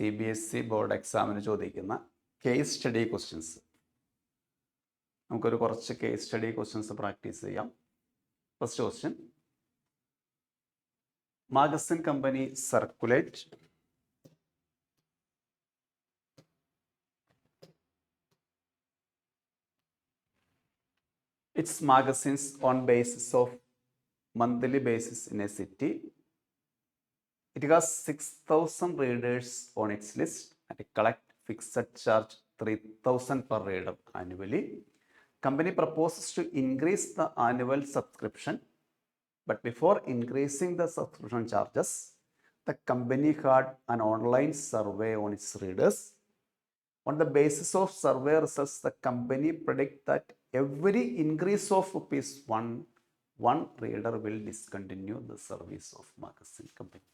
CBSE board എക്സാമിന് ചോദിക്കുന്ന case study questions. നമുക്കൊരു കുറച്ച് കേസ് സ്റ്റഡി ക്വസ്റ്റ്യൻസ് പ്രാക്ടീസ് ചെയ്യാം. First question, magazine company circulate its magazines on basis of monthly basis in a city. It has 6,000 readers on its list and collect fixed charge 3,000 per reader annually. Company proposes to increase the annual subscription, but before increasing the subscription charges, the company had an online survey on its readers. On the basis of survey results, the company predict that every increase of one reader will discontinue the service of magazine company.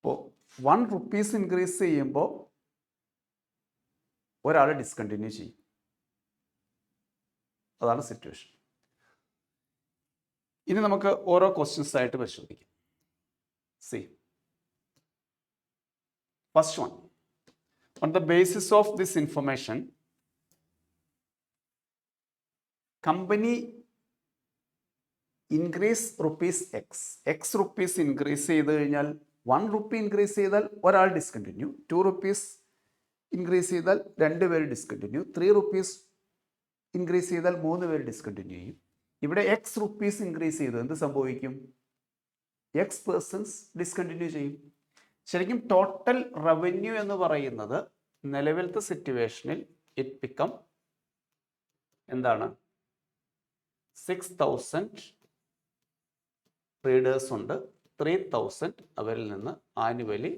അപ്പോൾ 1 rupees increase ചെയ്യുമ്പോൾ ഒരാൾ discontinue ചെയ്യും. അതാണ് situation. ഇനി നമുക്ക് ഓരോ questions ആയിട്ട് പരിശോധിക്കാം. C first one, on the basis of this information, company increase rupees x rupees increase ചെയ്ത് കഴിഞ്ഞാൽ 1 rupee increase ചെയ്താൽ ഒരാൾ ഡിസ്കണ്ടിന്യൂ, 2 rupees increase ചെയ്താൽ 2 പേര് ഡിസ്കണ്ടിന്യൂ, 3 rupees increase ചെയ്താൽ 3 പേര് ഡിസ്കണ്ടിന്യൂ ചെയ്യും. ഇവിടെ x rupees increase ചെയ്തു എന്ത് സംഭവിക്കും? x പേഴ്സൺസ് ഡിസ്കണ്ടിന്യൂ ചെയ്യും. ശരിക്കും ടോട്ടൽ റവന്യൂ എന്ന് പറയുന്നത് നിലവിലത്തെ സിറ്റുവേഷനിൽ ഇറ്റ് ബിക്കം എന്താണ്? 6,000 റീഡേഴ്സ് ഉണ്ട്, 3,000 അവരിൽ നിന്ന് ആനുവലി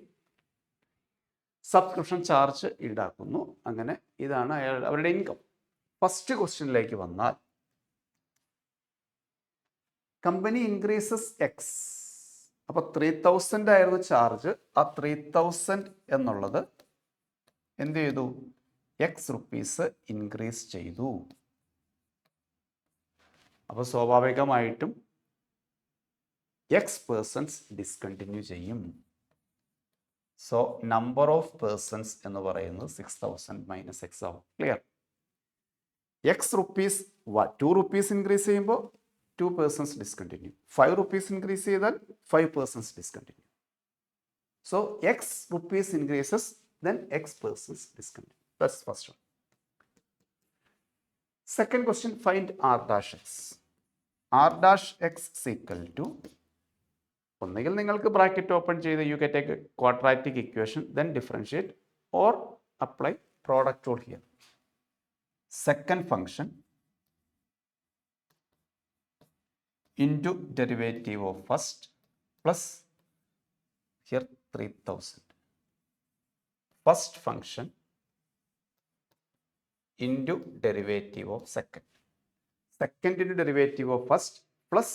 സബ്സ്ക്രിപ്ഷൻ ചാർജ് ഈടാക്കുന്നു. അങ്ങനെ ഇതാണ് അവരുടെ ഇൻകം. ഫസ്റ്റ് ക്വസ്റ്റ്യനിലേക്ക് വന്നാൽ, കമ്പനി ഇൻക്രീസസ് എക്സ്. അപ്പോൾ 3,000 ആയിരുന്നു ചാർജ്. ആ 3,000 എന്നുള്ളത് എന്ത് ചെയ്തു? എക്സ് റുപ്പീസ് ഇൻക്രീസ് ചെയ്തു. അപ്പോൾ സ്വാഭാവികമായിട്ടും എക്സ് പേഴ്സൺസ് ഡിസ്കണ്ടിന്യൂ ചെയ്യും. സോ നമ്പർ ഓഫ് പേഴ്സൺസ് എന്ന് പറയുന്നത് 6,000 മൈനസ് എക്സ് ആവും. Clear? X rupees 2 rupees increase ചെയ്യുമ്പോൾ 2 persons ഡിസ്കണ്ടിന്യൂ. 5 rupees ഇൻക്രീസ് ചെയ്താൽ 5 persons discontinue. So X rupees increases, then x persons discontinue. That's first one. Second question, find r dash x. r dash x is equal to, ഒന്നുകിൽ നിങ്ങൾക്ക് bracket open ചെയ്ത് you get A quadratic equation, then differentiate or apply product rule here. Second function into derivative of first plus here 3,000. First function into derivative of second. Second into derivative of first plus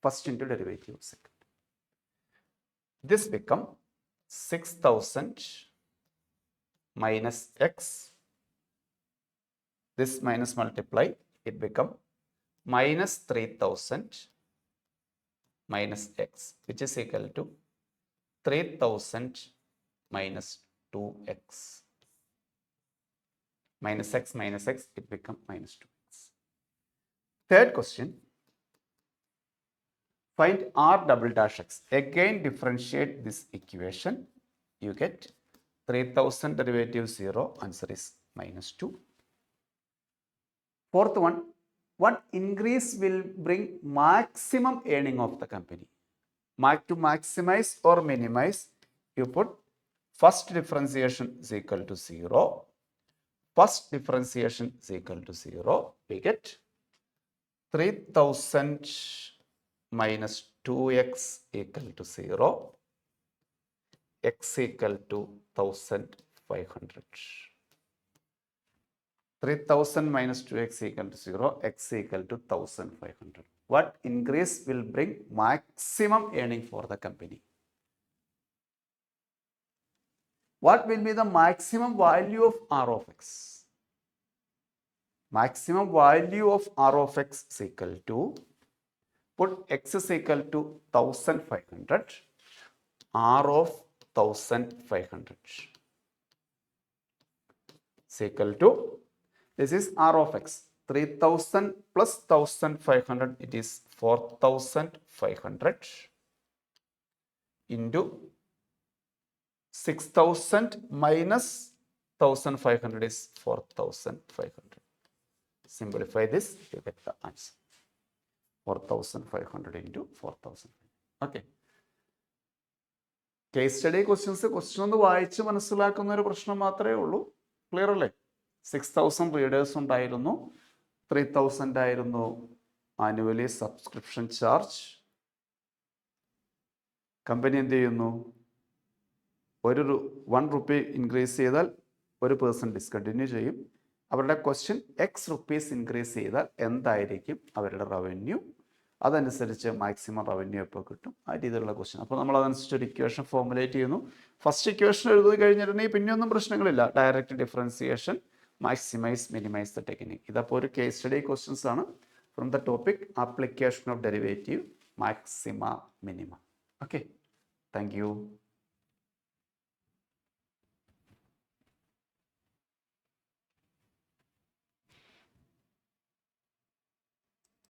first into derivative of second. This become 6,000 minus x. This minus multiply, it become minus 3,000 minus x, which is equal to 3,000 minus 2x. Minus x, it become minus 2x. Third question, find r double dash x. Again differentiate this equation. You get 3,000 derivative 0, answer is minus 2. Fourth one, what increase will bring maximum earning of the company? To maximize or minimize, you put first differentiation is equal to 0. First differentiation is equal to 0. We get 3,000 minus 2x equal to 0. X equal to 1,500. 3,000 minus 2x equal to 0. X equal to 1,500. What increase will bring maximum earning for the company? What will be the maximum value of r of x? Maximum value of r of x is equal to, put x is equal to 1,500. R of 1500 is equal to, this is r of x, 3000 plus 1500, it is 4500 into 6000 minus 1500 is 4500. Simplify this, you get the answer. 4500 into 4000. Okay. Case study question ഒന്ന് വായിച്ച് മനസ്സിലാക്കുന്ന ഒരു പ്രശ്നം മാത്രമേ ഉള്ളൂ. Clear അല്ലേ? 6000 readers ഉണ്ടായിരുന്നു, 3000 ആയിരുന്നു ആനുവലി സബ്സ്ക്രിപ്ഷൻ ചാർജ്. കമ്പനി എന്ത് ചെയ്യുന്നു? 1 റുപ്പി ഇൻക്രീസ് ചെയ്താൽ 1% ഡിസ്കണ്ടിന്യൂ ചെയ്യും. അവരുടെ ക്വസ്റ്റ്യൻ എക്സ് റുപ്പീസ് ഇൻക്രീസ് ചെയ്താൽ എന്തായിരിക്കും അവരുടെ റവന്യൂ, അതനുസരിച്ച് മാക്സിമം റവന്യൂ എപ്പോൾ കിട്ടും, ആ രീതിയിലുള്ള ക്വസ്റ്റ്യൻ. അപ്പോൾ നമ്മൾ അതനുസരിച്ച് ഒരു ഇക്വേഷൻ ഫോർമുലേറ്റ് ചെയ്യുന്നു. ഫസ്റ്റ് ഇക്വേഷൻ എഴുതി കഴിഞ്ഞിട്ടുണ്ടെങ്കിൽ പിന്നെ ഒന്നും പ്രശ്നങ്ങളില്ല. Direct differentiation, maximise, minimise the technique. ഇതപ്പോൾ ഒരു കേസ് സ്റ്റഡി ക്വസ്റ്റ്യൻസ് ആണ് from the topic application of derivative maxima minima. Okay, thank U.